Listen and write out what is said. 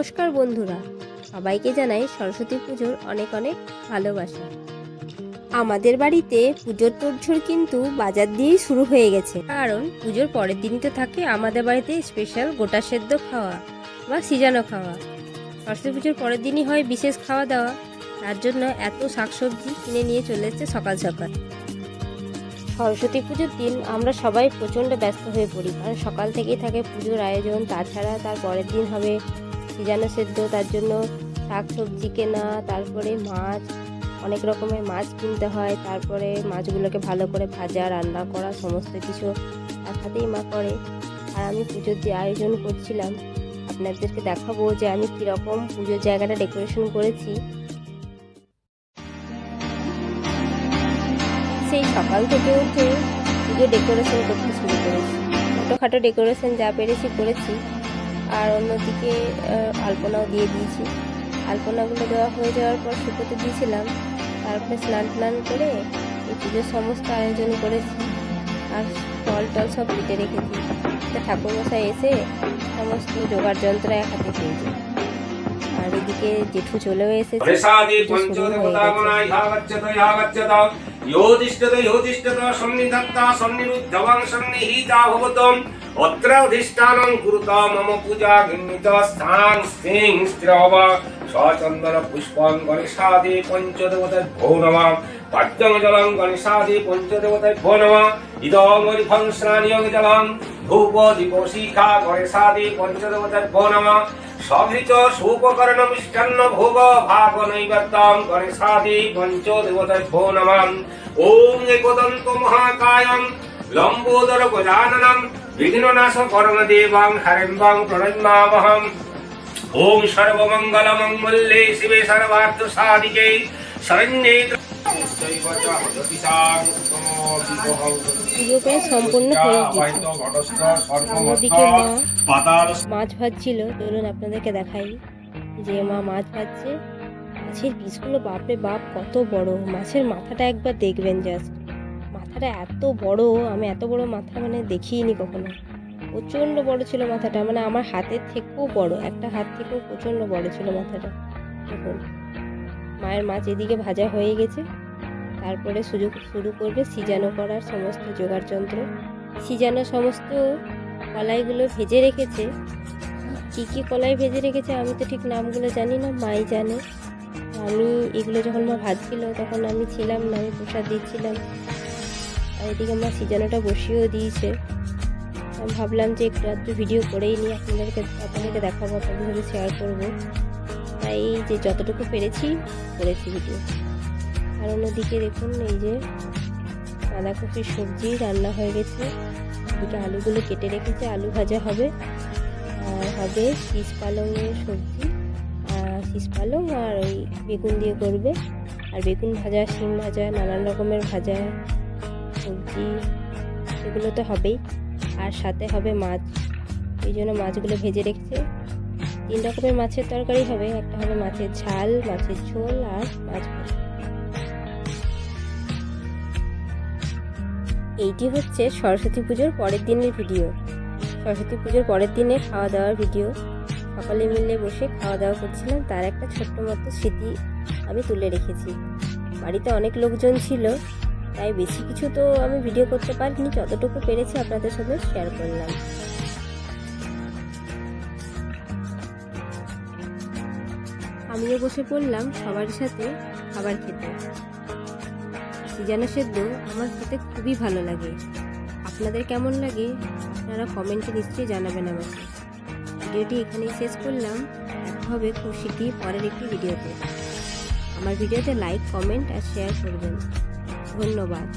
নমস্কার বন্ধুরা, সবাইকে জানাই সরস্বতী পুজোর অনেক অনেক ভালোবাসা। আমাদের বাড়িতে পুজোর তোড়জোড় কিন্তু বাজার দিয়েই শুরু হয়ে গেছে, কারণ পুজোর পরের দিনই তো থাকে আমাদের বাড়িতে স্পেশাল গোটা সেদ্ধ খাওয়া বা সিজানো খাওয়া। সরস্বতী পুজোর পরের দিনই হয় বিশেষ খাওয়া দাওয়া, তার জন্য এত শাকসবজি কিনে নিয়ে চলে এসেছে সকাল সকাল। সরস্বতী পুজোর দিন আমরা সবাই প্রচণ্ড ব্যস্ত হয়ে পড়ি, কারণ সকাল থেকেই থাকে পুজোর আয়োজন। তাছাড়া তার পরের দিন হবে সিজানো সেদ্ধ, তার জন্য শাক সবজি কেনা, তারপরে মাছ, অনেক রকমের মাছ কিনতে হয়, তারপরে মাছগুলোকে ভালো করে ভাজা রান্না করা সমস্ত কিছু একসাথেই মা করে। আর আমি পুজোর যে আয়োজন করছিলাম আপনাদেরকে দেখাবো যে আমি কীরকম পুজোর জায়গাটা ডেকোরেশন করেছি। সেই সকাল থেকে উঠে পুজো ডেকোরেশন করতে শুরু করেছি, ছোটোখাটো ডেকোরেশন যা পেরেছি করেছি। আর অন্যদিকে আলপনাও দিয়ে দিয়েছি। আলপনাগুলো দেওয়া হয়ে যাওয়ার পর শুকোতে দিয়েছিলাম, তারপরে স্নান করে এই পুজোর সমস্ত আয়োজন করেছি। আর ফল টল সব কেটে রেখেছি, ঠাকুরমশাই এসে সমস্ত জোগাড় যন্ত্র এক হাতে পেয়ে যায়। আর এদিকে জেঠু চলেও এসেছে। অত্রাধিষ্ঠানং কুরুতা মম পূজা গিন্নিত স্থান সিং স্থিরব সচন্দন পুষ্পং গণেশাদি পঞ্চদেবতায় ভো নমঃ পাদ্যং জলং গণেশাদি পঞ্চদেবতায় ভো নমঃ ইদমরিভং স্নানিয়ং জলং ধূপ দীপ শিখা গণেশাদি পঞ্চদেবতায় ভো নমঃ সভৃত সুপকরণ মিষ্টান্ন ভোগ ভাগ নৈবেদ্যং গণেশাদি পঞ্চদেবতায় ভো নমঃ ওম একদন্ত মহাকায়ং লম্বোদর গজাননম বিঘ্ননাশ করণদেবং হরিম্বং প্রণমামহম। ওম সর্বমঙ্গল মঙ্গলে শিবে সর্বার্থ সাধিকে শরণ্যে পুজো প্রায় সম্পূর্ণ হয়ে গেছে। মাছ ভাজছিল, চলুন আপনাদেরকে দেখাই যে মা মাছ ভাজছে। মাছের পিসগুলো বাপরে বাপ কত বড়, মাছের মাথাটা একবার দেখবেন, জাস্ট মাথাটা এত বড়, আমি এত বড় মাথা দেখিনি কখনো। প্রচণ্ড বড় ছিল মাথাটা, আমার হাতের থেকেও বড়, একটা হাত থেকেও প্রচণ্ড বড় ছিল মাথাটা। দেখুন মায়ের মাছ এদিকে ভাজা হয়ে গেছে, তারপরে শুরু করবে সিজানো করার সমস্ত জোগাড় যন্ত্র। সিজানো সমস্ত কলাইগুলো ভেজে রেখেছে। কী কী কলাই ভেজে রেখেছে আমি তো ঠিক নামগুলো জানি না, মাই জানে। আমি এগুলো যখন মা ভাজছিল তখন আমি ছিলাম না, আমি প্রসাদ দিচ্ছিলাম। আর এদিকে মা সিজানোটা বসিয়েও দিয়েছে। আমি ভাবলাম যে একটু ভিডিও করেই নিই, আপনাদেরকে দেখাবো, আপনাদের সাথে শেয়ার করবো। তাই যে যতটুকু পেরেছি করেছি ভিডিও। আর অন্যদিকে দেখুন এই যে বাঁধাকপির সবজি রান্না হয়ে গেছে। এদিকে আলুগুলো কেটে রেখেছে, আলু ভাজা হবে। আর হবে শীষ পালংয়ের সবজি, শীষ পালং আর ওই বেগুন দিয়ে করবে। আর বেগুন ভাজা, শিম ভাজা, নানান রকমের ভাজা সবজি এগুলো তো হবেই। আর সাথে হবে মাছ, এই জন্য মাছগুলো ভেজে রেখেছে। 3 রকমের মাছের তরকারি হবে, একটা হবে মাছের ঝাল, মাছের ঝোল আর মাছ ভাজা। এইটি হচ্ছে সরস্বতী পুজোর পরের দিনের ভিডিও, সরস্বতী পুজোর পরের দিনে খাওয়া দাওয়ার ভিডিও। সকালে মিলে বসে খাওয়া দাওয়া করছিলাম, তার একটা ছোট্ট মতো স্মৃতি আমি তুলে রেখেছি। বাড়িতে অনেক লোকজন ছিল, তাই বেশি কিছু তো আমি ভিডিও করতে পারিনি, যতটুকু পেরেছি আপনাদের সাথে শেয়ার করলাম। আমিও বসে পড়লাম সবার সাথে খাবার খেতে। সিজানো সেদ্ধ আমার খেতে খুবই ভালো লাগে। আপনাদের কেমন লাগে আপনারা কমেন্টে নিশ্চয়ই জানাবেন আমাকে। ভিডিওটি এখানেই শেষ করলাম, দেখা হবে খুব শীঘ্রই পরের একটি ভিডিওতে। আমার ভিডিওতে লাইক, কমেন্ট আর শেয়ার করবেন। ধন্যবাদ।